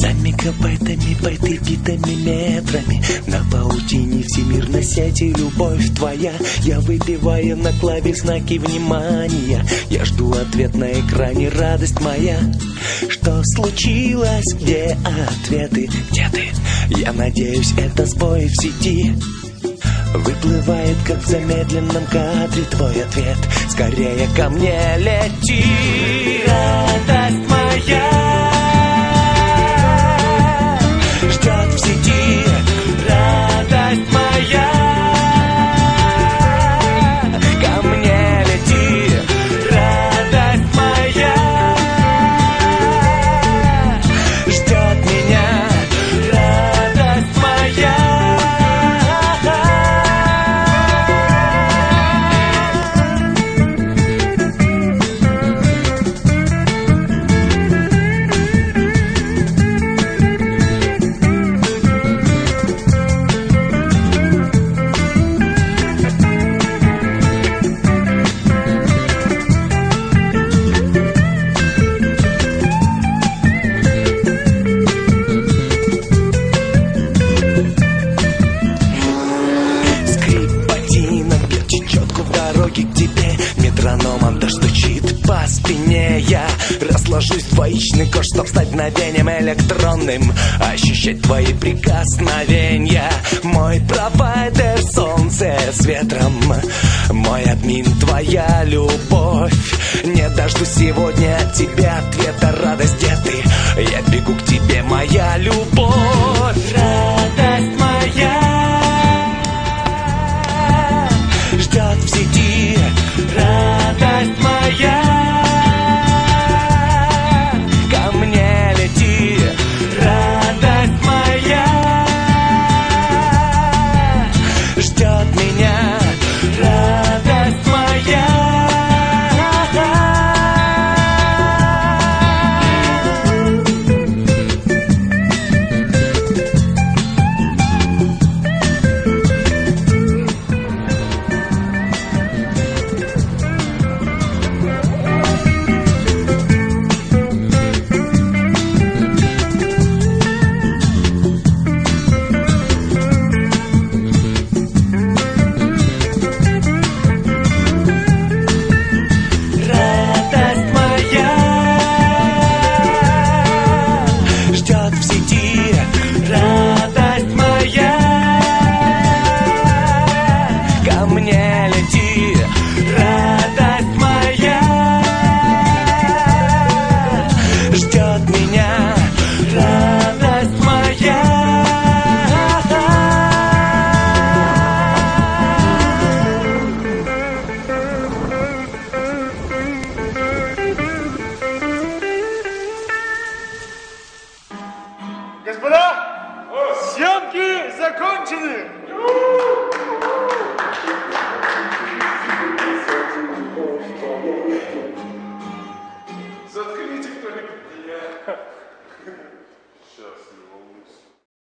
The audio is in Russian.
За мегабайтами, байты, битами, метрами на паутине всемирной сети любовь твоя. Я выбиваю на клаве знаки внимания. Я жду ответ на экране, радость моя. Что случилось? Где ответы? Где ты? Я надеюсь, это сбой в сети. Выплывает, как в замедленном кадре, твой ответ. Скорее ко мне лети, радость моя. Ждет в сети радость моя. Ко мне лети, радость моя. Ждет меня радость моя. К тебе метрономом дождь стучит по спине. Я разложусь в двоичный кош, чтоб стать мгновением электронным, ощущать твои прикосновения. Мой провайдер, солнце с ветром, мой админ, твоя любовь. Не дождусь сегодня от тебя ответа, радость, где ты? Я бегу к тебе, моя любовь.